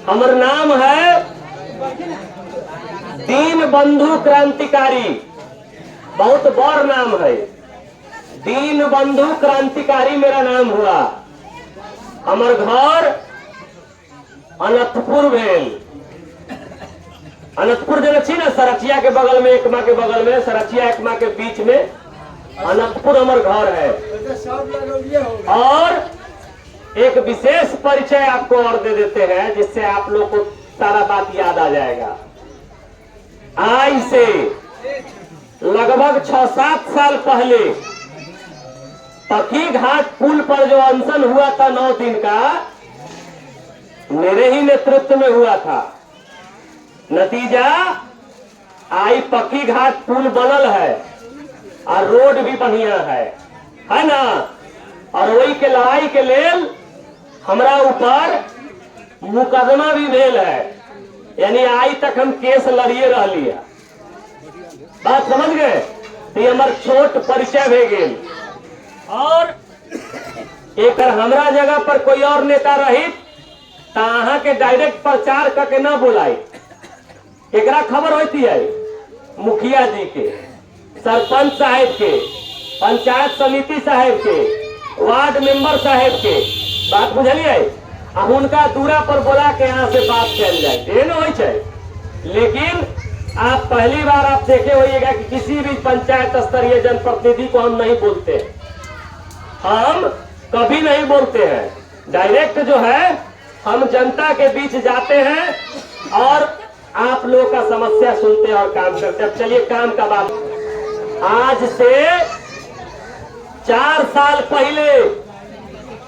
हमार नाम है दीन बंधु क्रांतिकारी। बहुत बड़ नाम है, दीन बंधु क्रांतिकारी मेरा नाम हुआ। हमार घर अनंतपुर भेल। अनंतपुर जगह छी ना, सरचिया के बगल में, एकमा के बगल में, सरचिया एकमा के बीच में अनंतपुर हमार घर है। और एक विशेष परिचय आपको और दे देते हैं, जिससे आप लोग को सारा बात याद आ जाएगा। आज से लगभग 6-7 साल पहले पखी घाट पुल पर जो अनशन हुआ था 9 दिन का, मेरे ही नेतृत्व में हुआ था। नतीजा आई पखी घाट पुल बनल है और रोड भी बढ़िया है ना। और वही के लड़ाई के लेल हमरा ऊपर मुकदमा भी भेल है, यानी आज तक हम केस लड़िए रही है। बात समझ गए? तो हमार छोट परिचय भे गेल। और एक हमरा जगह पर कोई और नेता रही तो अहाँ के डायरेक्ट प्रचार करके ना बुलाई। एकरा खबर होती है मुखिया जी के, सरपंच साहेब के, पंचायत समिति साहेब के, वार्ड मेंबर साहेब के। बात बुझलिए? अब उनका दूरा पर बोला के यहाँ से बात चल जाए, ये न हो। लेकिन आप पहली बार आप देखे होइएगा कि किसी भी पंचायत स्तरीय जनप्रतिनिधि को हम नहीं बोलते, हम कभी नहीं बोलते हैं। डायरेक्ट जो है हम जनता के बीच जाते हैं और आप लोग का समस्या सुनते हैं और काम करते हैं। अब चलिए काम का बात। आज से 4 साल पहले,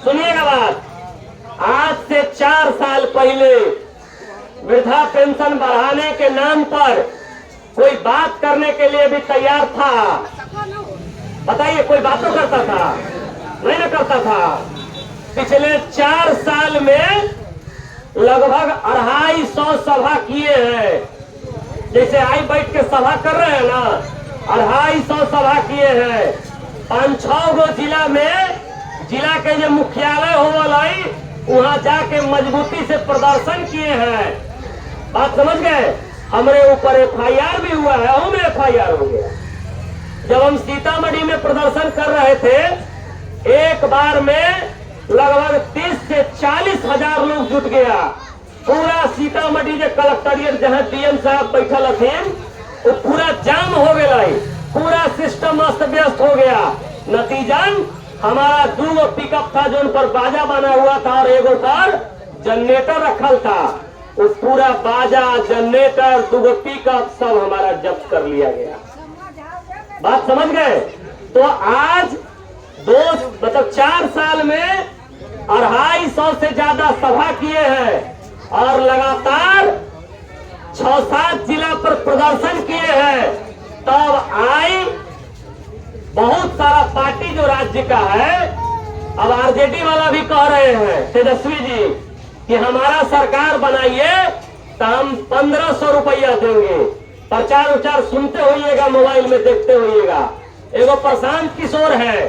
सुनिएगा बात, आज से 4 साल पहले वृद्धा पेंशन बढ़ाने के नाम पर कोई बात करने के लिए भी तैयार था। बताइए, कोई बातों करता था? नहीं ना करता था। पिछले 4 साल में लगभग 250 सभा किए हैं। जैसे आई बैठ के सभा कर रहे हैं ना, 250 सभा किए हैं। 5-6 गो जिला में, जिला के जो मुख्यालय होवलाई वहां जाके मजबूती से प्रदर्शन किए हैं। बात समझ गए? हमारे ऊपर FIR भी हुआ है, हमें FIR हो गया। जब हम सीतामढ़ी में प्रदर्शन कर रहे थे, एक बार में लगभग 30 से 40 हजार लोग जुट गया। पूरा सीतामढ़ी के कलेक्टरिएट जहां DM साहब बैठल थे वो पूरा जाम हो गया, पूरा सिस्टम अस्त व्यस्त हो गया। नतीजन हमारा 2 पिकअप था जो उन पर बाजा बना हुआ था और एगो पर जनरेटर रखल था। वो पूरा बाजा, जनरेटर, 2 पिकअप सब हमारा जब्त कर लिया गया। बात समझ गए? तो आज 4 साल में 250 से ज्यादा सभा किए हैं और लगातार 6-7 जिला पर प्रदर्शन किए हैं। तब आई बहुत सारा पार्टी जो राज्य का है, अब RJD वाला भी कह रहे हैं, तेजस्वी जी, कि हमारा सरकार बनाइए तो हम 1500 रुपया देंगे। प्रचार उचार सुनते होइएगा, मोबाइल में देखते होइएगा। एगो प्रशांत किशोर है,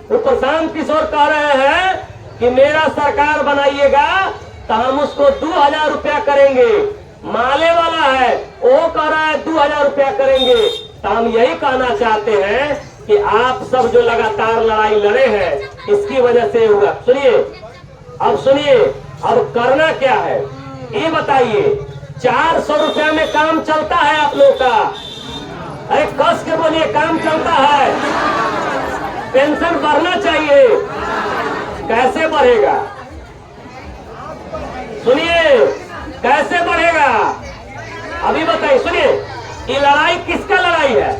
वो प्रशांत किशोर कह रहे हैं कि मेरा सरकार बनाइएगा तो हम उसको 2000 रुपया करेंगे। माले वाला है, वो कह रहा है 2000 रुपया करेंगे। तो हम यही कहना चाहते हैं कि आप सब जो लगातार लड़ाई लड़े हैं, इसकी वजह से हुआ। सुनिए, अब सुनिए, अब करना क्या है ये बताइए। 400 रुपया में काम चलता है आप लोग का? अरे कस के बोलिए, काम चलता है? पेंशन बढ़ना चाहिए। कैसे बढ़ेगा? सुनिए, कैसे बढ़ेगा अभी बताइए। सुनिए, ये लड़ाई किसका लड़ाई है?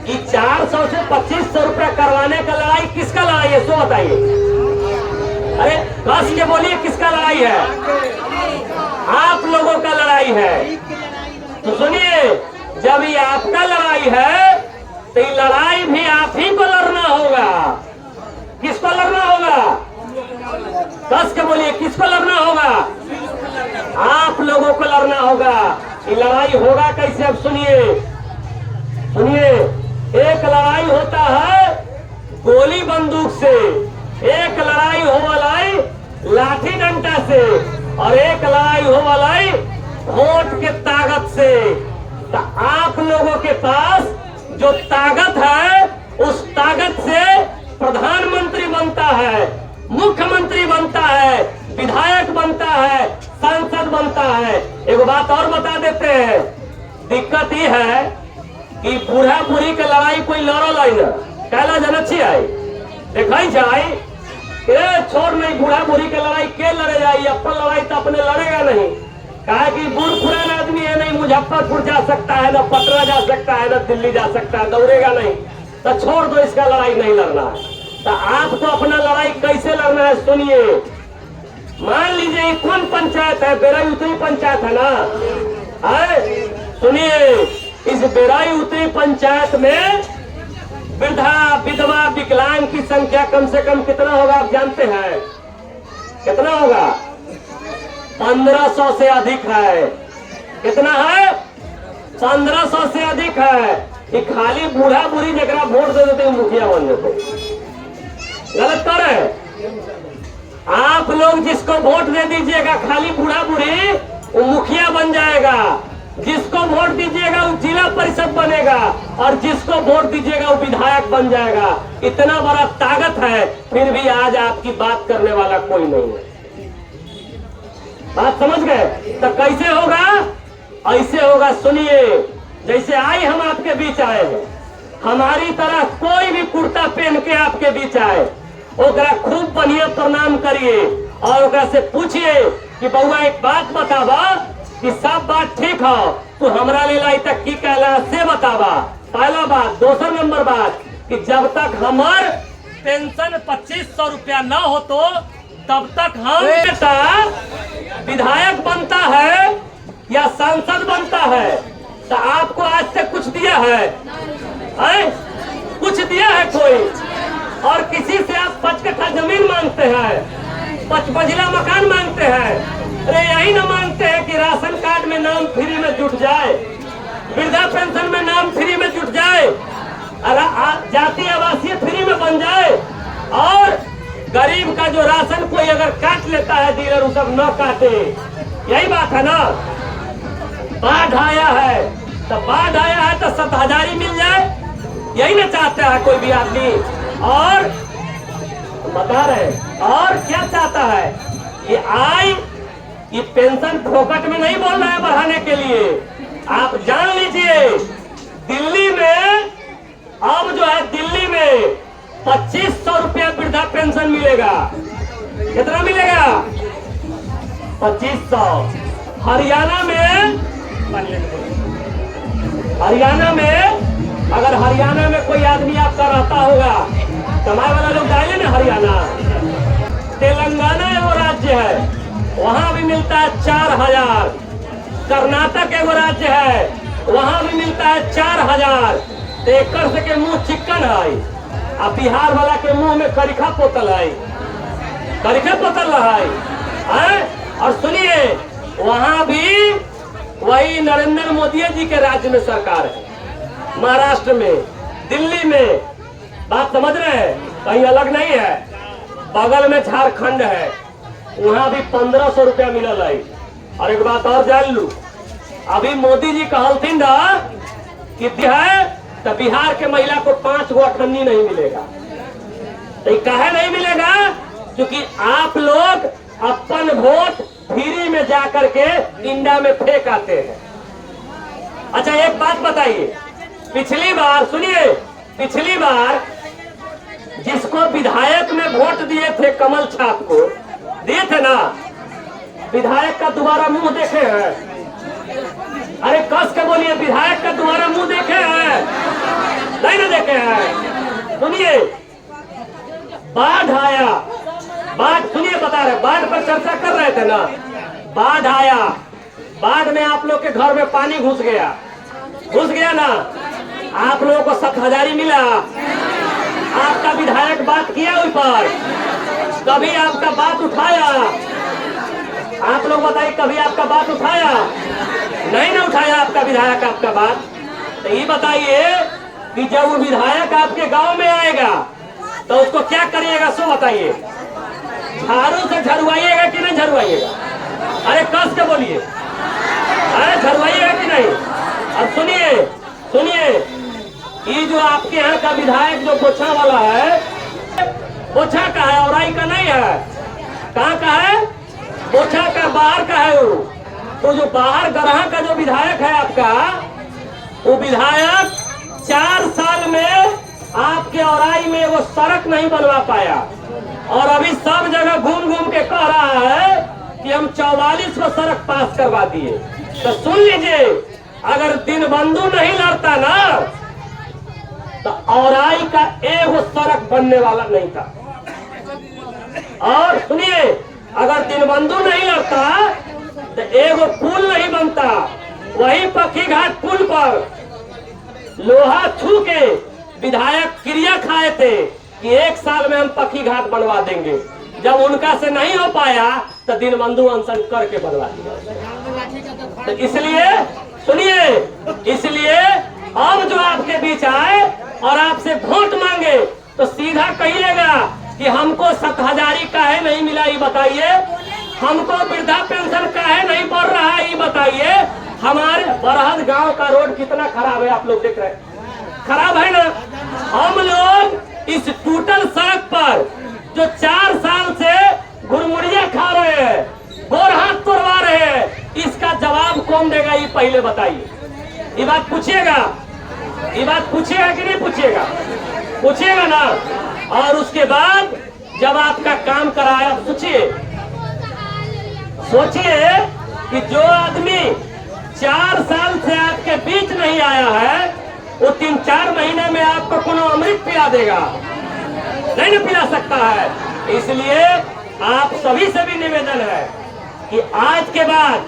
ये 400 से 2500 रुपया करवाने का लड़ाई किसका लड़ाई है? सो बताइए। अरे कस के बोलिए, किसका लड़ाई है? आप लोगों का लड़ाई है। तो सुनिए, जब ये आपका लड़ाई है तो ये लड़ाई भी आप ही को लड़ना होगा। किसको लड़ना होगा? कस के बोलिए, किसको लड़ना होगा? आप लोगों को लड़ना होगा। ये लड़ाई होगा कैसे? अब सुनिए, सुनिए, एक लड़ाई होता है गोली बंदूक से, एक लड़ाई हो वाला लाठी डंडा से, और एक लड़ाई वोट के ताकत से। तो आप लोगों के पास जो ताकत है, उस ताकत से प्रधानमंत्री बनता है, मुख्यमंत्री बनता है, विधायक बनता है, सांसद बनता है। एक बात और बता देते हैं, दिक्कत ये है कि बूढ़ा बूढ़ी के लड़ाई कोई लड़ो लाई ना कहला जन अच्छी आई देखा जाए छोड़ नहीं, बूढ़ा बूढ़ी के लड़ाई के लड़े जाए, अपन लड़ाई तो अपने लड़ेगा नहीं। कहा कि बूढ़ पुराना आदमी है, नहीं मुजफ्फरपुर जा सकता है, ना पटना जा सकता है, ना दिल्ली जा सकता है, दौड़ेगा नहीं, तो छोड़ दो, इसका लड़ाई नहीं लड़ना है। तो आपको अपना लड़ाई कैसे लड़ना है सुनिए। मान लीजिए कौन पंचायत है, बेराई उतरी पंचायत है ना, सुनिए, इस बेराई उतरी पंचायत में वृद्धा विधवा विकलांग की संख्या कम से कम कितना होगा आप जानते हैं? कितना होगा? 1500 से अधिक है। कितना है? 1500 से अधिक है। कि खाली बूढ़ा बूढ़ी जगह वोट दे देते मुखिया बन जाते, गलत कर रहे हैं। आप लोग जिसको वोट दे दीजिएगा खाली बूढ़ा बूढ़ी, वो मुखिया बन जाएगा। जिसको वोट दीजिएगा वो जिला परिषद बनेगा, और जिसको वोट दीजिएगा वो विधायक बन जाएगा। इतना बड़ा ताकत है, फिर भी आज आपकी बात करने वाला कोई नहीं है। बात समझ गए? तो कैसे होगा? ऐसे होगा, सुनिए। जैसे आई हम आपके बीच आए हैं, हमारी तरह कोई भी कुर्ता पहन के आपके बीच आए, ओकरा खूब बढ़िया प्रणाम करिए और ओकरा से पूछिए कि बउआ एक बात बतावा कि सब बात ठीक हो, तो हमरा ले लाई तक की कहला से बतावा। पहला बात। दूसरा नंबर बात कि जब तक हमार पेंशन 2500 रुपया न हो तो तब तक हम बेटा विधायक बनता है या सांसद बनता है। तो आपको आज तक कुछ दिया है? कुछ दिया है कोई? और किसी से आप 5 कट्ठा जमीन मांगते हैं, 5 मंजिला मकान मांगते हैं। अरे यही ना मांगते हैं कि राशन कार्ड में नाम फ्री में जुट जाए, वृद्धा पेंशन में नाम फ्री में जुट जाए, जातीय आवासीय फ्री में बन जाए, और गरीब का जो राशन कोई अगर काट लेता है डीलर, वो सब न काटे। यही बात है ना। बाढ़ आया है तो बाढ़ आया है तो 7,000 मिल जाए, यही ना चाहता है कोई भी आदमी। और बता रहे, और क्या चाहता है कि आए ये पेंशन फोकट में नहीं बोल रहा है बढ़ाने के लिए। आप जान लीजिए, दिल्ली में अब जो है, दिल्ली में 2500 रुपया वृद्धा पेंशन मिलेगा। कितना मिलेगा? 2500। हरियाणा में अगर हरियाणा में कोई आदमी आपका रहता होगा, कमाए वाला लोग डाले ना हरियाणा। तेलंगाना एगो राज्य है, वहां भी मिलता है 4000। कर्नाटक एगो राज्य है, वहां भी मिलता है 4000। तो एक से के मुंह चिकन है, अब बिहार वाला के मुंह में करिखा पोतल है, करिखा पोतल है। और सुनिए, वहां भी वही नरेंद्र मोदी जी के राज्य में सरकार है, महाराष्ट्र में, दिल्ली में। बात समझ रहे हैं? कहीं अलग नहीं है। बगल में झारखंड है, वहां भी 1500 रुपया मिलल है। और एक बात और जान लू, अभी मोदी जी कहलथिन ना कि तो बिहार के महिला को 5 गो अठन्नी नहीं मिलेगा। तो काहे नहीं मिलेगा? क्योंकि आप लोग अपन वोट फ्री में जाकर के इंडिया में फेंक आते हैं। अच्छा एक बात बताइए, पिछली बार सुनिए, पिछली बार जिसको विधायक में वोट दिए थे, कमल छाप को दिए थे ना, विधायक का दोबारा मुंह देखे हैं? अरे कस के बोलिए, विधायक का दोबारा मुंह देखे हैं? नहीं ना देखे हैं। सुनिए, बाढ़ आया, बाढ़ सुनिए बता रहे, बाढ़ पर चर्चा कर रहे थे ना। बाढ़ आया, बाढ़ में आप लोग के घर में पानी घुस गया ना। आप लोगों को 7,000 मिला। आपका विधायक बात किया उस पर? कभी आपका बात उठाया? आप लोग बताइए, कभी आपका बात उठाया? नहीं ना उठाया आपका विधायक आपका बात। तो ये बताइए कि जब वो विधायक आपके गांव में आएगा तो उसको क्या करिएगा, सो बताइए। झाड़ू से झड़वाइएगा कि नहीं झड़वाइएगा? अरे कस के बोलिए। ये जो आपके यहाँ का विधायक जो बोछा वाला है, बोछा का है, औराई का नहीं है। कहाँ का है? बोछा का, बाहर का है वो। तो जो बाहर गरहा का जो विधायक है आपका, वो विधायक 4 साल में आपके औराई में वो सड़क नहीं बनवा पाया, और अभी सब जगह घूम घूम के कह रहा है कि हम 44 को सड़क पास करवा दिए। तो सुन लीजिए, अगर दीनबंधु नहीं लड़ता ना, तो औराई का एक सड़क बनने वाला नहीं था। और सुनिए, अगर दीनबंधु नहीं लड़ता तो एक पुल नहीं बनता। वही पक्की घाट पुल पर लोहा छू के विधायक क्रिया खाए थे कि 1 साल में हम पक्की घाट बनवा देंगे। जब उनका से नहीं हो पाया तो दीनबंधु अनशन करके बनवा दिया। तो इसलिए सुनिए, इसलिए अब जो आपके बीच आए और आपसे वोट मांगे तो सीधा कहिएगा कि हमको 7,000 काहे नहीं मिला ये बताइए, हमको वृद्धा पेंशन काहे नहीं बढ़ रहा है ये बताइए। हमारे बरहद गांव का रोड कितना खराब है, आप लोग देख रहे हैं, खराब है ना। हम लोग इस टूटल सड़क पर जो 4 साल से घुरमुड़िया खा रहे हैं, गोर हाथ तोड़वा रहे हैं, इसका जवाब कौन देगा ये पहले बताइए। ये बात पूछिएगा, ये बात पूछिएगा कि नहीं पूछिएगा? पूछिएगा ना। और उसके बाद जब आपका काम कराया, सोचिए कि जो आदमी 4 साल से आपके बीच नहीं आया है, वो 3-4 महीने में आपको कोनो अमृत पिला देगा? नहीं ना पिला सकता है। इसलिए आप सभी से भी निवेदन है कि आज के बाद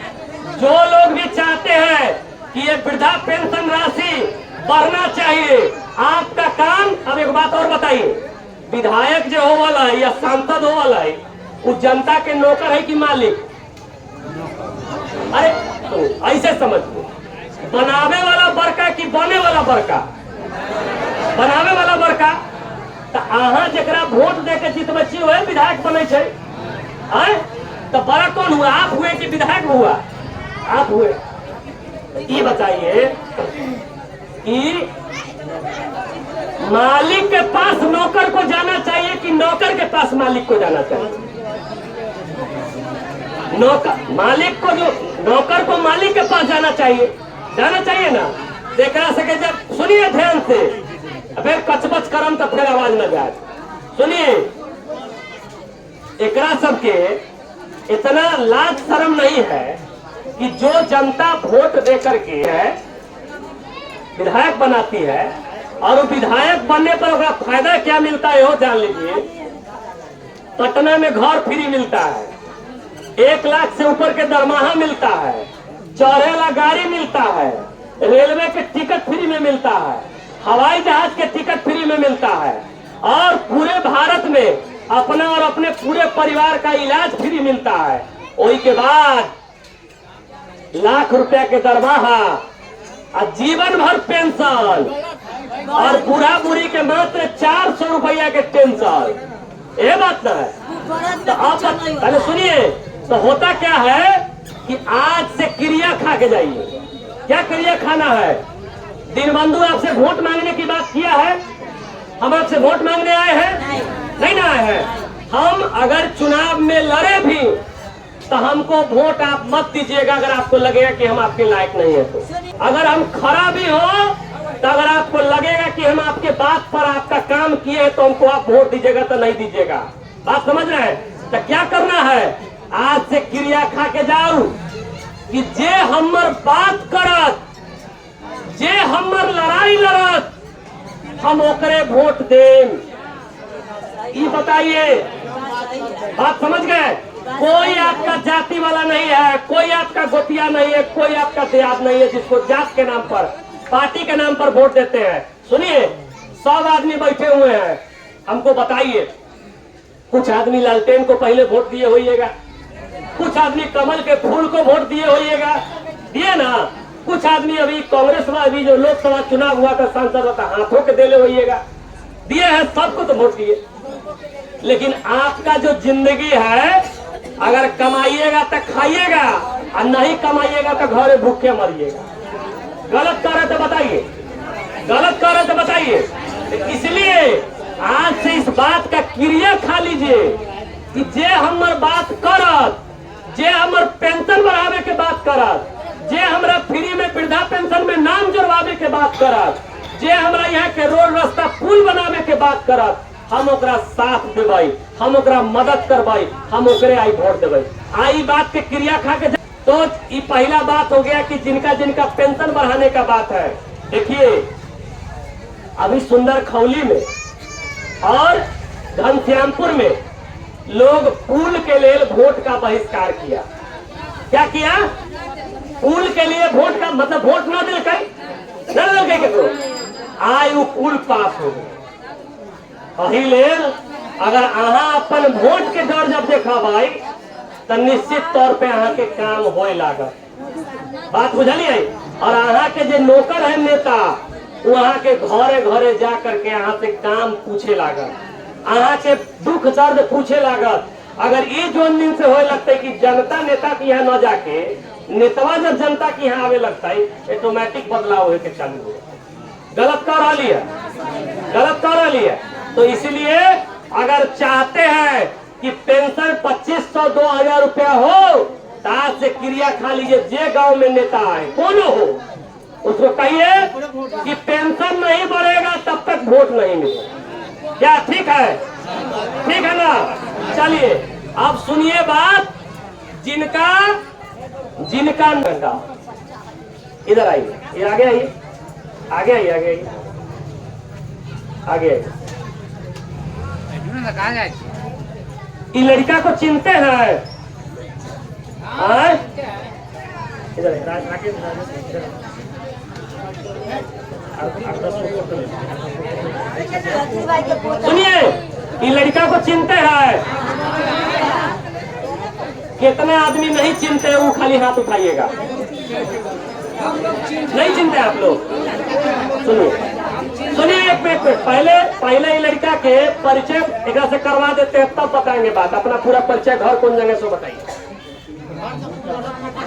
जो लोग भी चाहते हैं कि ये वृद्धा पेंशन राशि बढ़ना चाहिए, आपका काम। अब एक बात और बताइए, विधायक जो हो वाला है या सांसद हो वाला है, वो जनता के नौकर है कि मालिक? अरे तो ऐसे समझिए, बनावे वाला बड़का कि बने वाला बड़का? बनावे वाला बड़का। तो अहाँ जरा वोट दे के जितबे छी वही विधायक बने छे। तो बड़ा कौन हुआ, आप हुए कि विधायक हुआ? आप हुए। ये बताइए कि मालिक के पास नौकर को जाना चाहिए कि नौकर के पास मालिक को जाना चाहिए? मालिक को, जो नौकर को मालिक के पास जाना चाहिए ना। देखा सके जब सुनिए ध्यान से, फिर कचबच करम तो फिर आवाज न जाए। सुनिए, एकरा सबके इतना लाज शर्म नहीं है कि जो जनता वोट दे करके है विधायक बनाती है, और वो विधायक बनने पर उसका फायदा क्या मिलता है वो जान लीजिए। पटना में घर फ्री मिलता है, 1 लाख से ऊपर के दरमाहा मिलता है, चौड़ेला गाड़ी मिलता है, रेलवे के टिकट फ्री में मिलता है, हवाई जहाज के टिकट फ्री में मिलता है, और पूरे भारत में अपना और अपने पूरे परिवार का इलाज फ्री मिलता है। वही के बाद लाख रुपया के दरमाहा और जीवन भर पेंशन, और बूढ़ा बुढ़ी के मात्र 400 रुपया के पेंशन। ये बात ना है। तो आप पहले सुनिए, तो होता क्या है कि आज से क्रिया खा के जाइए। क्या क्रिया खाना है? दीनबंधु आपसे वोट मांगने की बात किया है? हम आपसे वोट मांगने आए हैं? नहीं ना आए हैं। हम अगर चुनाव में लड़े भी तो हमको वोट आप मत दीजिएगा अगर आपको लगेगा कि हम आपके लायक नहीं है। तो अगर हम खड़ा भी हो तो अगर आपको लगेगा कि हम आपके बात पर आपका काम किए हैं तो हमको आप वोट दीजिएगा, तो नहीं दीजिएगा। बात समझ रहे हैं? तो क्या करना है, आज से क्रिया खा के जाओ कि जे हमर बात करत, जे हमर लड़ाई लड़त, हम ओकरे वोट दें। ये बताइए, बात समझ गए? कोई आपका जाति वाला नहीं है, कोई आपका गोतिया नहीं है, कोई आपका देहात नहीं है जिसको जात के नाम पर, पार्टी के नाम पर वोट देते हैं। सुनिए, सब आदमी बैठे हुए हैं, हमको बताइए। कुछ आदमी लालटेन को पहले वोट दिए होइएगा, कुछ आदमी कमल के फूल को वोट दिए होइएगा, दिए ना। कुछ आदमी अभी कांग्रेस में अभी जो लोकसभा चुनाव हुआ था सांसद होता हाथों के देले होइएगा, दिए हैं, सबको तो वोट दिए। लेकिन आपका जो जिंदगी है, अगर कमाइएगा तो खाइएगा और नहीं कमाइएगा तो घरे भूखे मरिएगा। गलत कर रहे तो बताइए, गलत कर रहे तो बताइए। इसलिए आज से इस बात का क्रिया खा लीजिए कि जे हमर बात करत, जे हमर पेंशन बढ़ावे के बात करत, जे हमरा फ्री में वृद्धा पेंशन में नाम जोड़वावे के बात करत, जे हमरा यहाँ के रोड रास्ता पुल बनावे के बात करत, हम ओकरा साथ देबै, हम ओकरा मदद करबै, हम ओकरे आई वोट देबै। आई बात के क्रिया खा के तो ये पहला बात हो गया कि जिनका जिनका पेंशन बढ़ाने का बात है। देखिए अभी सुंदर खौली में और घनश्यामपुर में लोग पुल के लिए वोट का बहिष्कार किया। क्या किया? पुल के लिए वोट का मतलब वोट न दिल केकरो, आज वो पुल पास हो गए। पहले अगर अहाँ अपन वोट के डर जब देखा भाई तो निश्चित तौर पे अहाँ के काम होए लागत। बात बुझलिए? और अहाँ के जो नौकर है नेता वो अहाँ के घरे घरे जा करके अहाँ से काम पूछे लागत, अहाँ के दुख दर्द पूछे लागत। अगर ये जोन दिन से होए लगता है कि जनता नेता के यहाँ न जाके नेतवा जब जनता के यहाँ आवे लगता है, ऑटोमेटिक बदलाव होके चालू हो। गलत कर रही है, गलत कर रही है। तो इसलिए अगर चाहते हैं कि पेंशन 2500 2000 रुपया हो तो आज से क्रिया खा लीजिए। जे गांव में नेता है कौन हो उसको कहिए कि पेंशन नहीं बढ़ेगा तब तक वोट नहीं मिलेगा। क्या ठीक है? ठीक है ना? चलिए अब सुनिए बात। जिनका जिनका नंगा इधर आइए, ये आगे आइए, आगे आइए, आगे आइए, आगे आइए। ये लड़का को चिनते हैं? इधर सुनिए, ये लड़का को चिनते हैं? कितने आदमी नहीं चिनते वो खाली हाथ उठाइएगा। नहीं चिनते आप लोग? सुनिए सुनिए एक मिनट, पहले लड़का के परिचय एक से करवा देते हैं तब बताएंगे बात। अपना पूरा परिचय, घर कौन जगह से बताइए,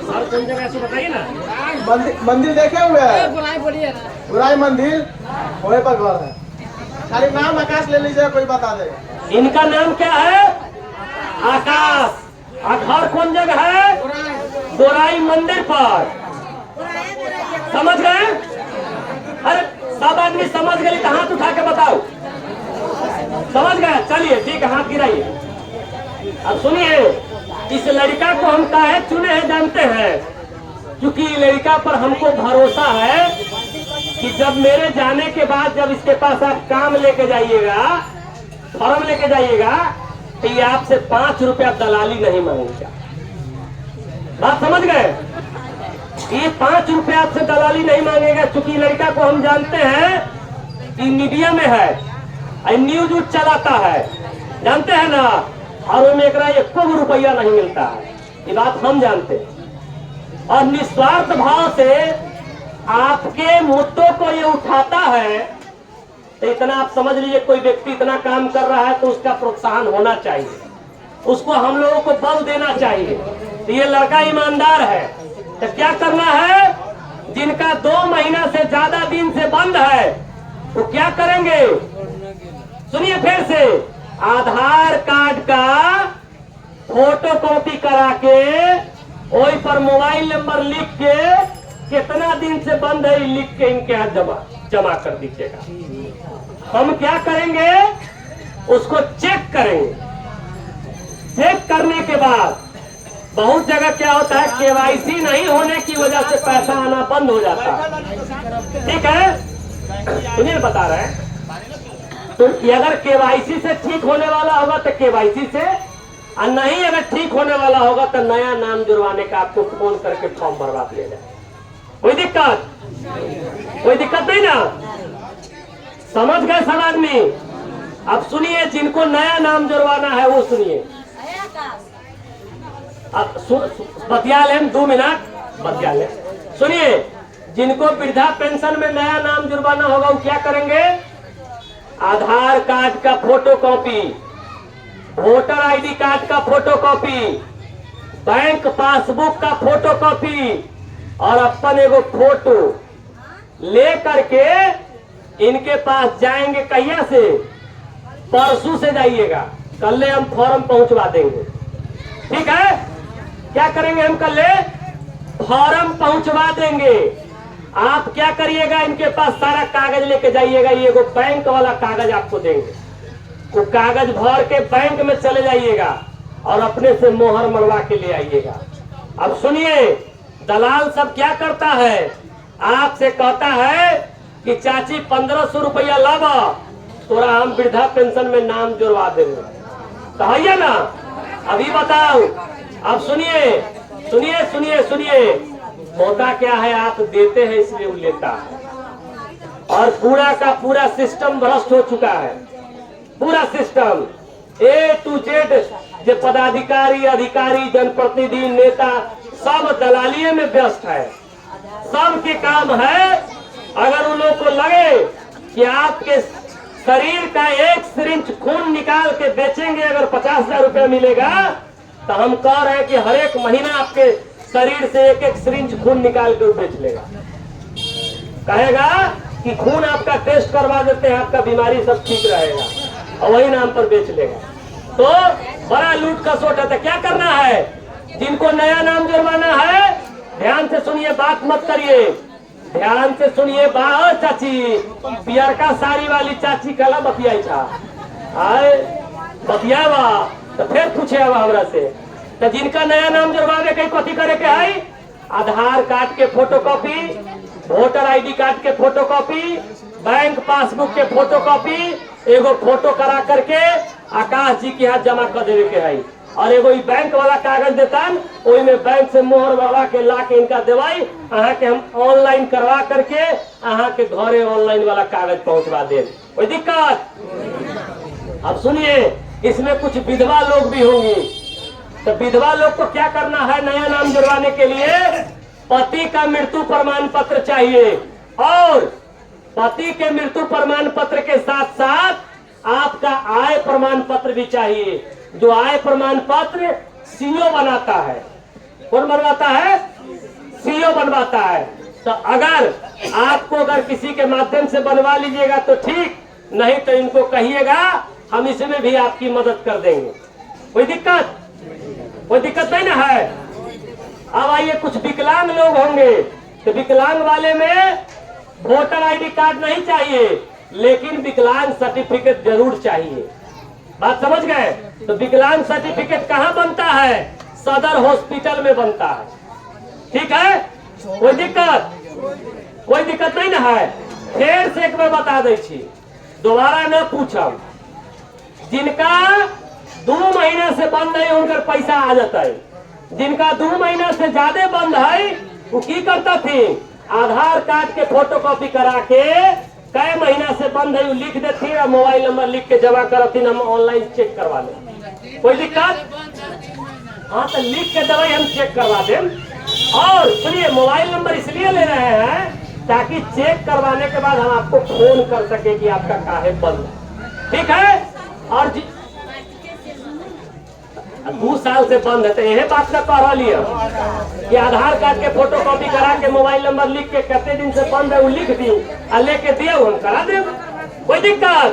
घर कौन जगह से बताइए ना। मंदिर देखे हुए हैं? बुराई मंदिर वहीं पर घर है। खाली नाम आकाश ले लीजिए, कोई बता देगा। इनका नाम क्या है? आकाश। घर कौन जगह है? बुराई मंदिर पर। समझ गए? अरे सब आदमी समझ गए तो हाथ उठा के बताओ। समझ गए? चलिए ठीक है, हाथ गिराइए। अब सुनिए, इस लड़का को हम काहे चुने हैं जानते हैं? क्योंकि लड़का पर हमको भरोसा है कि जब मेरे जाने के बाद जब इसके पास आप काम लेके जाइएगा, फॉर्म लेके जाइएगा, तो ये आपसे 5 रुपया दलाली नहीं मांगेगा। बात समझ गए? ये 5 रुपया आपसे दलाली नहीं मांगेगा। क्योंकि लड़का को हम जानते हैं कि मीडिया में है, न्यूज चलाता है, जानते हैं ना, और उनमें एक रुपया नहीं मिलता है। ये बात हम जानते हैं। और निस्वार्थ भाव से आपके मुद्दों को ये उठाता है। तो इतना आप समझ लीजिए, कोई व्यक्ति इतना काम कर रहा है तो उसका प्रोत्साहन होना चाहिए, उसको हम लोगों को बल देना चाहिए। तो ये लड़का ईमानदार है। तो क्या करना है? जिनका 2 महीना से ज्यादा दिन से बंद है वो क्या करेंगे? सुनिए फिर से, आधार कार्ड का फोटो कॉपी करा के वही पर मोबाइल नंबर लिख के कितना दिन से बंद है लिख के इनके हाथ जमा कर दीजिएगा। हम क्या करेंगे? उसको चेक करेंगे। चेक करने के बाद बहुत जगह क्या होता है, केवाईसी नहीं होने की वजह से पैसा आना बंद हो जाता है। ठीक है, सुनिए बता रहे हैं। तो अगर केवाईसी से ठीक होने वाला होगा तो केवाईसी से, और नहीं अगर ठीक होने वाला होगा तो नया नाम जुड़वाने का आपको फोन करके फॉर्म भरवा दिया जाए। कोई दिक्कत? कोई दिक्कत नहीं ना? समझ गए सब आदमी? अब सुनिए, जिनको नया नाम जुड़वाना है वो सुनिए। बतिया लें 2 मिनट, बतिया लें। सुनिए, जिनको वृद्धा पेंशन में नया नाम जुड़वाना होगा वो क्या करेंगे? आधार कार्ड का photo copy, voter ID card का फोटो कॉपी, बैंक पासबुक का फोटो कॉपी और अपन एगो फोटो ले करके इनके पास जाएंगे कहिया से? परसों से जाइएगा, कल हम फॉर्म पहुंचवा देंगे। ठीक है, क्या करेंगे हम? कल फॉर्म पहुंचवा देंगे। आप क्या करिएगा, इनके पास सारा कागज लेके जाइएगा। ये वो बैंक वाला कागज आपको देंगे, वो कागज भर के बैंक में चले जाइएगा और अपने से मोहर मरवा के ले आइएगा। अब सुनिए, दलाल सब क्या करता है, आपसे कहता है कि चाची 1500 रुपया लावा, तोरा हम वृद्धा पेंशन में नाम जुड़वा देंगे। कहिए ना, अभी बताओ। अब सुनिए सुनिए सुनिए सुनिए, होता क्या है, आप देते हैं इसलिए वो लेता है, और पूरा का पूरा सिस्टम भ्रष्ट हो चुका है। पूरा सिस्टम A to Z, जो पदाधिकारी, अधिकारी, जनप्रतिनिधि, नेता, सब दलालिये में व्यस्त है। सबके काम है, अगर उन लोग को लगे कि आपके शरीर का एक सिरिंज खून निकाल के बेचेंगे, अगर 50,000 रुपया मिलेगा, तो हम कह रहे हैं कि हर एक महीना आपके शरीर से एक एक सिरिंज खून निकाल के बेच लेगा। कहेगा कि खून आपका टेस्ट करवा देते हैं, आपका बीमारी सब ठीक रहेगा, और वही नाम पर बेच लेगा। तो बड़ा लूट का सोट है। तो क्या करना है, जिनको नया नाम जुड़वाना है, ध्यान से सुनिए, बात मत करिए, ध्यान से सुनिए बात। चाची, पियर का साड़ी वाली चाची कला बतियाई था, आए बतियावा तो फिर पूछे हमरा से। तो जिनका नया नाम जुड़वावे के कथी करे के है, आधार कार्ड के फोटोकॉपी, वोटर आईडी कार्ड के फोटोकॉपी, बैंक पासबुक के फोटोकॉपी, एगो फोटो करा करके आकाश जी के यहाँ जमा कर देवे के है, और एगो बैंक वाला कागज देतान, ओई में बैंक से मोहर वाला के ला के इनका देवाई, अहाँ के हम ऑनलाइन करवा करके अहाँ के घरे ऑनलाइन वाला कागज पहुंचवा दे। कोई दिक्कत? अब सुनिए, इसमें कुछ विधवा लोग भी होंगी। तो विधवा लोग को क्या करना है, नया नाम जुड़वाने के लिए पति का मृत्यु प्रमाण पत्र चाहिए, और पति के मृत्यु प्रमाण पत्र के साथ साथ आपका आय प्रमाण पत्र भी चाहिए, जो आय प्रमाण पत्र सीओ बनाता है। कौन बनवाता है? सीओ बनवाता है। तो अगर आपको अगर किसी के माध्यम से बनवा लीजिएगा तो ठीक, नहीं तो इनको कहिएगा, हम इसमें भी आपकी मदद कर देंगे। कोई दिक्कत? कोई दिक्कत नहीं ना है। अब आइए, कुछ विकलांग लोग होंगे, तो विकलांग वाले में वोटर आईडी कार्ड नहीं चाहिए, लेकिन विकलांग सर्टिफिकेट जरूर चाहिए। बात समझ गए? तो विकलांग सर्टिफिकेट कहाँ बनता है? सदर हॉस्पिटल में बनता है। ठीक है, कोई दिक्कत? कोई दिक्कत नहीं ना है। फिर से एक बार बता दी छी, दोबारा न पूछब। जिनका 2 महीना से बंद है उनका पैसा आ जाता है, जिनका 2 महीना से ज्यादा बंद है वो की करता थी, आधार कार्ड के फोटोकॉपी करा के कई महीना से बंद है वो लिख देती, और मोबाइल नंबर लिख के जमा करती, हम ऑनलाइन चेक करवा लें। कोई दिक्कत? हाँ, तो लिख के दवाई हम चेक करवा दें। और सुनिए, मोबाइल नंबर इसलिए ले रहे हैं ताकि चेक करवाने के बाद हम आपको फोन कर सके कि आपका काहे बंद है। ठीक है? और 2 साल से बंद है, तो यही बात का कह रही है कि आधार कार्ड के फोटोकॉपी करा के मोबाइल नंबर लिख के कितने दिन से बंद है वो लिख दी और लेके दिए, हम करा दे। कोई दिक्कत?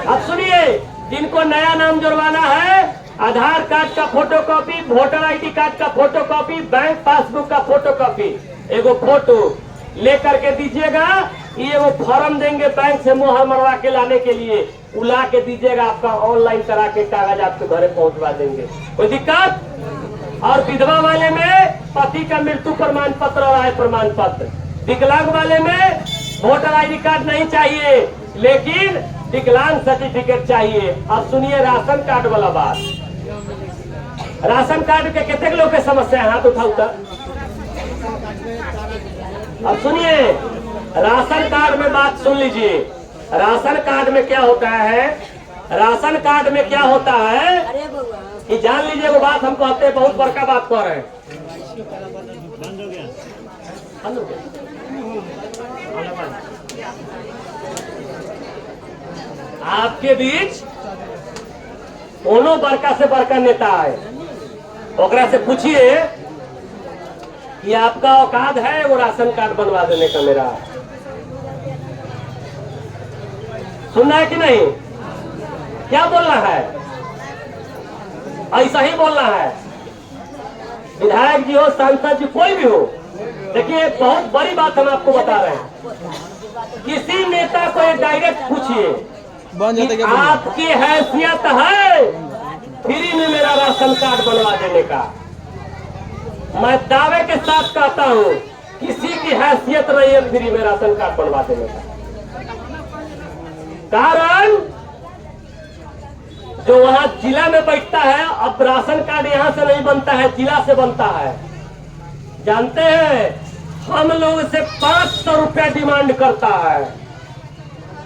अब सुनिए, जिनको नया नाम जुड़वाना है, आधार कार्ड का फोटोकॉपी, वोटर आईडी कार्ड का फोटोकॉपी, बैंक पासबुक का फोटोकॉपी, एगो फोटो लेकर के दीजिएगा। ये वो फॉर्म देंगे बैंक से मोहर मरवा के लाने के लिए, उला के दीजिएगा, आपका ऑनलाइन करा के कागज आपके घरे पहुंचवा देंगे। कोई दिक्कत? और विधवा वाले में पति का मृत्यु प्रमाण पत्र और आय प्रमाण पत्र। विकलांग वाले में वोटर आईडी कार्ड नहीं चाहिए, लेकिन विकलांग सर्टिफिकेट चाहिए। अब सुनिए राशन कार्ड वाला बात। राशन कार्ड के कितने लोग के समस्या है, हाथ उठाओ। अब सुनिए, राशन कार्ड में बात सुन लीजिए। राशन कार्ड में क्या होता है, राशन कार्ड में क्या होता है कि जान लीजिए, वो बात हम कहते हैं, बहुत बड़का बात कह रहे हैं। आपके बीच कोनो बड़का से बड़का नेता है, ओकरा से पूछिए कि आपका औकात है वो राशन कार्ड बनवा देने का मेरा। सुनना है कि नहीं? क्या बोलना है? ऐसा ही बोलना है। विधायक जी हो, सांसद जी, कोई भी हो, देखिए बहुत बड़ी बात हम आपको बता रहे हैं। किसी नेता को एक डायरेक्ट पूछिए कि आपकी हैसियत है फ्री में मेरा राशन कार्ड बनवा देने का। मैं दावे के साथ कहता हूँ किसी की हैसियत नहीं है फ्री में राशन कार्ड बनवा देने का। कारण जो वहां जिला में बैठता है, अब राशन कार्ड यहां से नहीं बनता है, जिला से बनता है। जानते हैं हम लोग से 500 रुपया डिमांड करता है।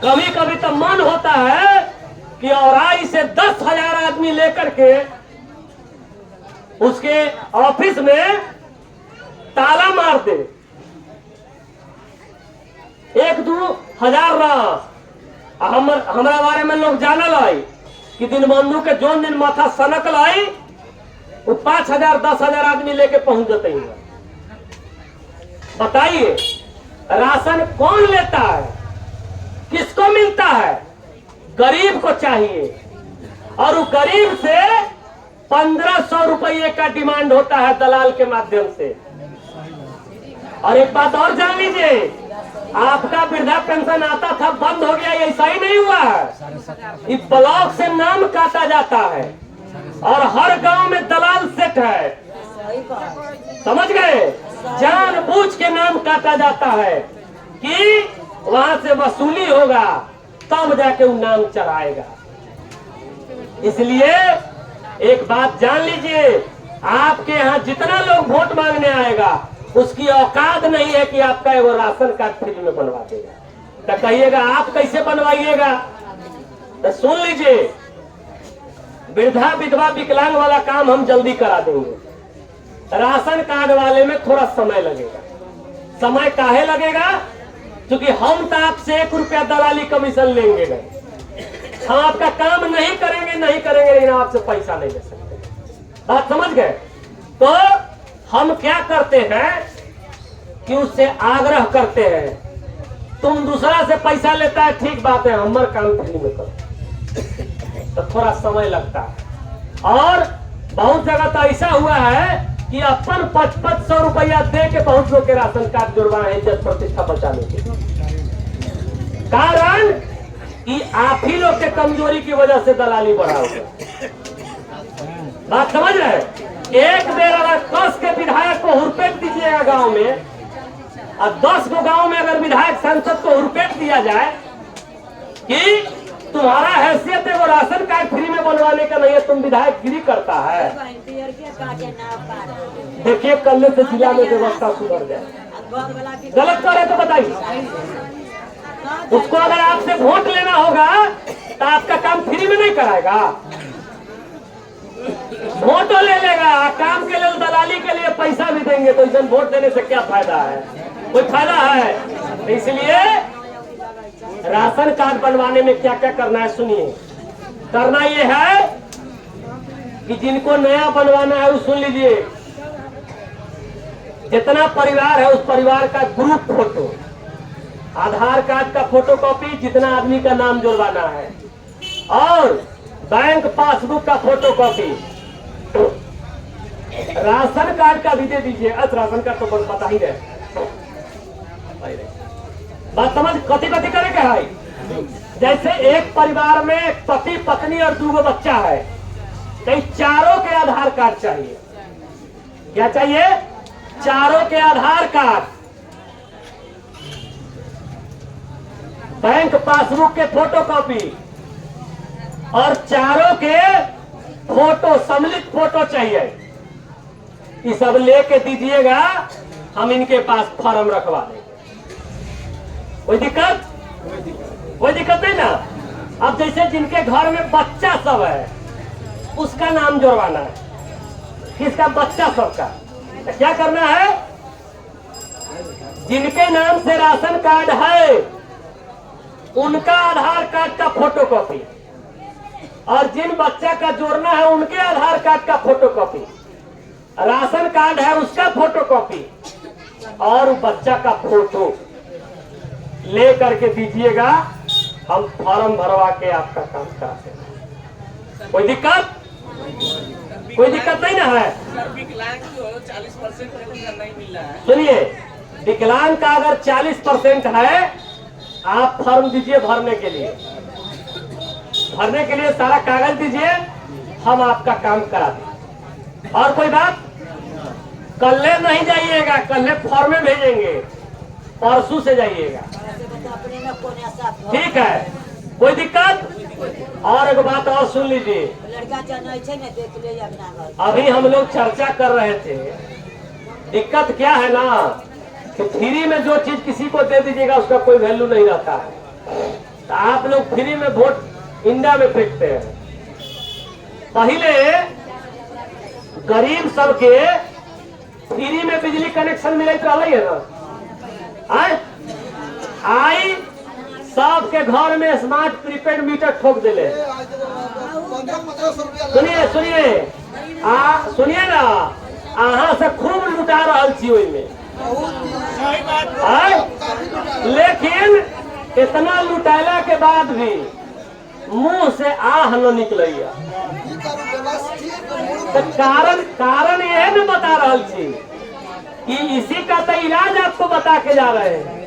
कभी कभी तो मन होता है कि औराई से 10,000 आदमी लेकर के उसके ऑफिस में ताला मार दे। 1-2 हजार हमारा बारे में लोग जानल है कि दिन बंधु के जोन दिन माथा सनक लाई वो 5,000 10,000 आदमी लेके पहुंच जाते हैं। बताइए राशन कौन लेता है? किसको मिलता है? गरीब को चाहिए। और वो गरीब से 1500 रुपये का डिमांड होता है दलाल के माध्यम से। और एक बात और जान लीजिए, आपका वृद्धा पेंशन आता था, बंद हो गया, ऐसा ही नहीं हुआ है। इस ब्लॉक से नाम काटा जाता है और हर गांव में दलाल सेट है। समझ गए? जानबूझ के नाम काटा जाता है कि वहां से वसूली होगा, तब जाके वो नाम चढ़ाएगा। इसलिए एक बात जान लीजिए, आपके यहाँ जितना लोग वोट मांगने आएगा उसकी औकात नहीं है कि आपका एगो राशन कार्ड फ्री में बनवा देगा। तो कहिएगा आप कैसे बनवाइएगा? तो सुन लीजिए, वृद्धा विधवा विकलांग वाला काम हम जल्दी करा देंगे। राशन कार्ड वाले में थोड़ा समय लगेगा। समय काहे लगेगा? क्योंकि हम तो आपसे 1 रुपया दलाली कमीशन लेंगे नहीं। हम आपका काम नहीं करेंगे लेकिन आपसे पैसा नहीं ले सकते। बात समझ गए? तो हम क्या करते हैं कि उससे आग्रह करते हैं, तुम दूसरा से पैसा लेता है, ठीक बात है, हमारा काम फ्री में करो। तो थोड़ा समय लगता है। और बहुत जगह तो ऐसा हुआ है कि अपन 500 रुपया दे के बहुत लोग के राशन कार्ड जुड़वाए हैं इज्जत प्रतिष्ठा बचाने के। कारण कि आप ही लोग के कमजोरी की वजह से दलाली बढ़ा होगा। बात समझ रहे? एक बेर अगर 10 के विधायक को हुरपेट दीजिएगा गांव में, और 10 को गांव में अगर विधायक सांसद को हुरपेट दिया जाए कि तुम्हारा हैसियत है वो राशन कार्ड फ्री में बनवाने का नहीं है, तुम विधायक गिरी करता है, देखिए कल से जिला में व्यवस्था सुधर जाए। गलत करे तो बताइए। उसको अगर आपसे वोट लेना होगा तो आपका काम फ्री में नहीं कराएगा, वोटो ले लेगा, काम के लिए दलाली के लिए पैसा भी देंगे। तो इसे वोट देने से क्या फायदा है? कोई फायदा है? इसलिए राशन कार्ड बनवाने में क्या क्या करना है सुनिए। करना यह है कि जिनको नया बनवाना है वो सुन लीजिए, जितना परिवार है उस परिवार का ग्रुप फोटो, आधार कार्ड का फोटोकॉपी, जितना आदमी का नाम जुड़वाना है, और बैंक पासबुक का फोटोकॉपी, राशन कार्ड का भी दे दीजिए। राशन कार्ड तो बस पता ही रहे। बात समझ? कथी कथी करे के है? जैसे एक परिवार में पति पत्नी और 2 बच्चा है, तो चारों के आधार कार्ड चाहिए। क्या चाहिए? चारों के आधार कार्ड, बैंक पासबुक के फोटोकॉपी और चारों के फोटो, सम्मिलित फोटो चाहिए। ये सब लेके दीजिएगा, हम इनके पास फॉर्म रखवा देंगे। कोई दिक्कत? कोई दिक्कत नहीं ना। अब जैसे जिनके घर में बच्चा सब है उसका नाम जुड़वाना है, किसका? बच्चा सबका। तो क्या करना है? जिनके नाम से राशन कार्ड है उनका आधार कार्ड का फोटोकॉपी, और जिन बच्चा का जोड़ना है उनके आधार कार्ड का फोटोकॉपी, राशन कार्ड है उसका फोटोकॉपी, और बच्चा का फोटो ले करके दीजिएगा। हम फॉर्म भरवा के आपका काम कराते हैं। कोई दिक्कत नहीं ना है? विकलांग जो 40% नहीं मिल रहा है। सुनिए, विकलांग का अगर 40% है, आप फॉर्म दीजिए भरने के लिए सारा कागज दीजिए, हम आपका काम करा दें। और कोई बात, कल्ले नहीं जाइएगा, कल्ले फॉर्म में भेजेंगे, परसों से जाइएगा, ठीक है? कोई दिक्कत? और एक बात और सुन लीजिए, अभी हम लोग चर्चा कर रहे थे, दिक्कत क्या है ना कि फ्री में जो चीज किसी को दे दीजिएगा उसका कोई वैल्यू नहीं रहता है। तो आप लोग फ्री में वोट इंडिया में फेंकते हैं। पहले गरीब सबके फ्री में बिजली कनेक्शन मिलत रही है ना, आई सबके घर में स्मार्ट प्रीपेड मीटर ठोक दिले। सुनिए ना, अहाँ से खूब लुटा रहल छी ओइमे, लेकिन इतना लुटाला के बाद भी मुंह से आह न निकलैया। तो कारण यह न बता रहल छी कि इसी का तो इलाज आपको बता के जा रहे हैं।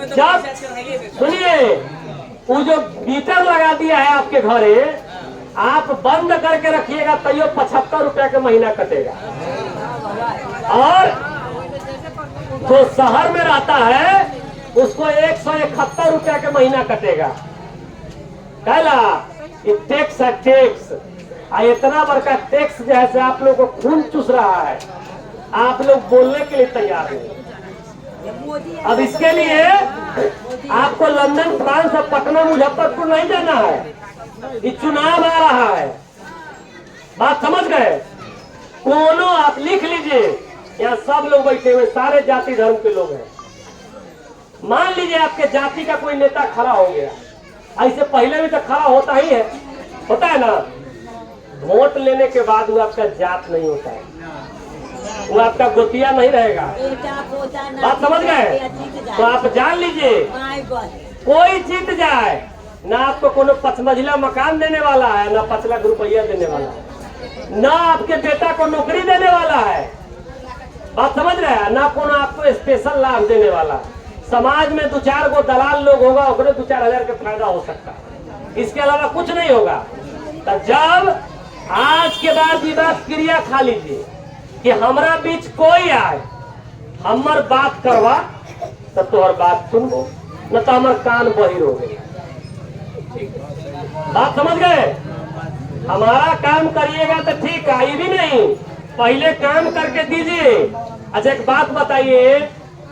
जब सुनिए, वो जो मीटर लगा दिया है आपके घरे, आप बंद करके रखिएगा तैयो 75 रुपया के महीना कटेगा। और जो शहर में रहता है उसको 171 रुपया के महीना कटेगा। कहला ये टैक्स है, टैक्स। इतना बड़का टैक्स जैसे आप लोग को खून चूस रहा है, आप लोग बोलने के लिए तैयार नहीं। अब इसके लिए आपको लंदन, फ्रांस और पटना, मुजफ्फरपुर नहीं जाना है। ये चुनाव आ रहा है, बात समझ गए? कोनो आप लिख लीजिए, यहाँ सब लोग बैठे हुए सारे जाति धर्म के लोग हैं। मान लीजिए आपके जाति का कोई नेता खड़ा हो गया, ऐसे पहले भी तो खड़ा होता ही है, होता है ना। वोट लेने के बाद वो आपका जात नहीं होता है, वो आपका गोतिया नहीं रहेगा। बात समझ गए? तो आप जान लीजिए, कोई जीत जाए ना, आपको कोनो 5 मंजिला मकान देने वाला है, ना 5 लाख रुपया देने वाला है, ना आपके बेटा को नौकरी देने वाला है। बात समझ रहे हैं? ना कोनो आपको स्पेशल लाभ देने वाला है। समाज में 2-4 गो दलाल लोग होगा, उन्हें 2-4 हजार का फायदा हो सकता है, इसके अलावा कुछ नहीं होगा। तो जब आज के बाद ये बात क्रिया खा लीजिए कि हमारा बीच कोई आए, हमार बात करवा, तो तोहर बात सुनबो, न तो हमार कान बहिर हो गए। बात समझ गए? हमारा काम करिएगा तो ठीक है, ये भी नहीं, पहले काम करके दीजिए। अच्छा एक बात बताइए,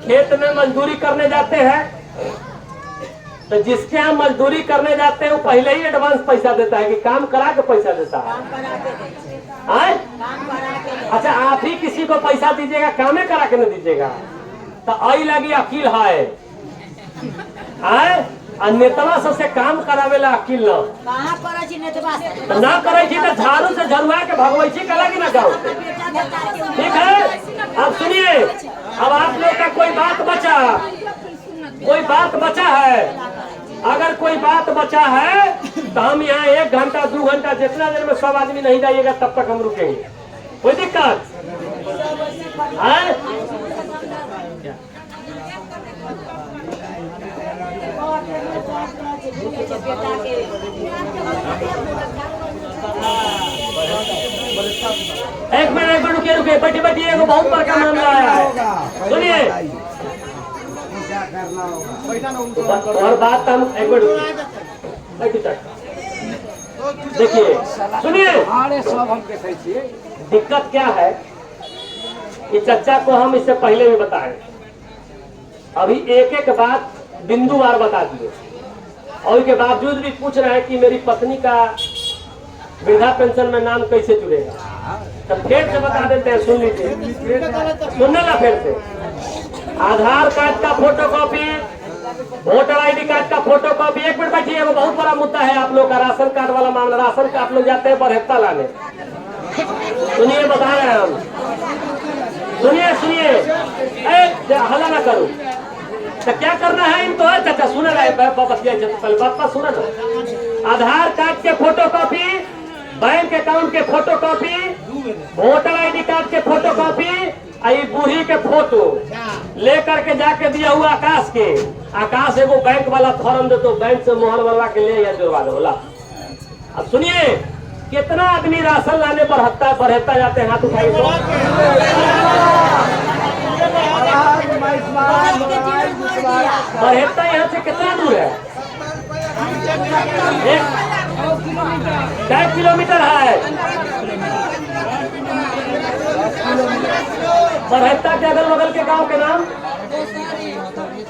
खेत में मजदूरी करने जाते हैं, तो जिसके यहाँ मजदूरी करने जाते हैं वो पहले ही एडवांस पैसा देता है कि काम करा के पैसा देता है? अच्छा, आप ही किसी को पैसा दीजिएगा, कामे करा के न दीजिएगा? तो आई लगी अकील है, नेतवा सबसे काम करावेला अकील ना करे तो झाड़ू से झरुआ के भगवै छी कला की ना गाँव। ठीक है, अब सुनिए, अब आप लोग का कोई बात बचा है, अगर कोई बात बचा है तो हम यहाँ 1 घंटा 2 घंटा जितना देर में सब आदमी नहीं जाइएगा तब तक हम रुकेंगे। कोई दिक्कत है? एक मिनट रुकिए, बैठिए, बहुत बड़का मामला आया है, सुनिए। और बात हम एक मिनट देखिए, सुनिए, दिक्कत क्या है, ये चर्चा को हम इससे पहले भी बताए, अभी एक बात बिंदुवार बता दिए, और के बावजूद भी पूछ रहे हैं कि मेरी पत्नी का वृद्धा पेंशन में नाम कैसे जुड़ेगा। तो फिर से बता देते हैं, सुन लीजिए, सुनने ला फिर से। आधार कार्ड का फोटोकॉपी, वोटर आईडी कार्ड का फोटोकॉपी। एक मिनट बैठिए, वो बहुत बड़ा मुद्दा है आप लोग का, राशन कार्ड वाला मामला। राशन का आप लोग जाते हैं बरहत्ता लाने, सुनिए बता रहे हैं हम, सुनिए, हल्ला ना करो। तो क्या करना है इनको? चाचा सुना रहे पहले बात सुना ना। आधार कार्ड के फोटोकॉपी, बैंक अकाउंट के फोटोकॉपी, वोटर आईडी कार्ड के फोटोकॉपी, आई बूढ़ी के फोटो लेकर के जाके दिया हुआ आकाश के। आकाश एगो बैंक वाला फॉर्म दे तो बैंक से मोहर बनवा के ले या जुड़वा दो बोला। अब सुनिए कितना आदमी राशन लाने बढ़ता जाते हैं, हाथ उठाइए तो। बढ़ता यहाँ से कितना दूर है? 1 किलोमीटर है। बढ़ता के अगल बगल के गांव के नाम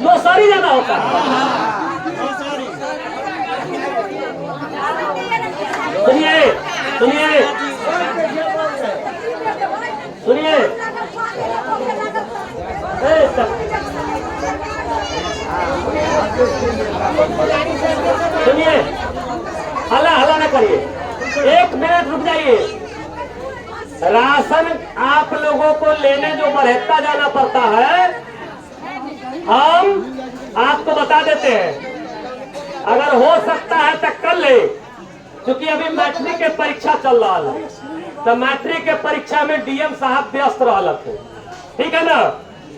नौसारी जाना होता है। सुनिए सुनिए सुनिए, सुनिए, हल्ला हल्ला ना करिए, 1 मिनट रुक जाइए। राशन आप लोगों को लेने जो बरहत्ता जाना पड़ता है, हम आपको बता देते हैं। अगर हो सकता है तो कर ले, क्योंकि अभी मैट्रिक के परीक्षा चल रहा है, तो मैट्रिक के परीक्षा में डीएम साहब व्यस्त रहा थे, ठीक है ना।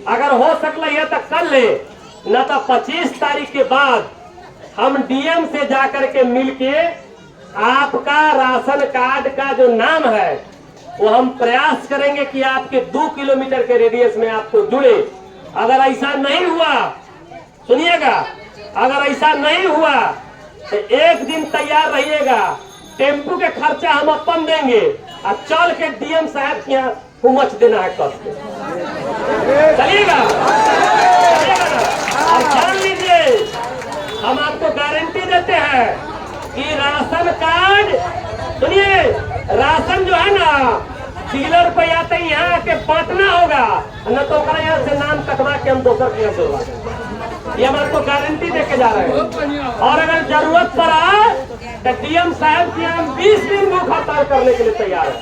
अगर हो सकता है तो कर ले, न तो 25 तारीख के बाद हम डीएम से जाकर के मिलके आपका राशन कार्ड का जो नाम है वो हम प्रयास करेंगे कि आपके 2 किलोमीटर के रेडियस में आपको जुड़े। अगर ऐसा नहीं हुआ, सुनिएगा, अगर ऐसा नहीं हुआ तो 1 दिन तैयार रहिएगा, टेम्पू के खर्चा हम अपन देंगे और चल के डीएम साहब के यहाँ हुमच देना है कस के। चलिएगा ना? और जान लीजिए, हम आपको गारंटी देते हैं कि राशन कार्ड, सुनिए, राशन जो है ना डीलर पे आते यहाँ के बांटना होगा, न तो यहाँ से नाम कटवा के हम दोसर के यहाँ, ये हम आपको गारंटी देके जा रहे हैं। और अगर जरूरत पड़ा तो डीएम साहब के हम 20 दिन भूख हड़ताल करने के लिए तैयार है।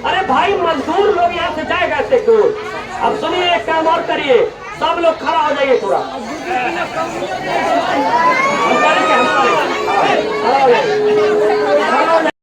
अरे भाई मजदूर लोग यहाँ से जाएगा इतने दूर। अब सुनिए, एक काम और करिए, सब लोग खड़ा हो जाइए थोड़ा, हम करेंगे, खड़ा हो जाइए।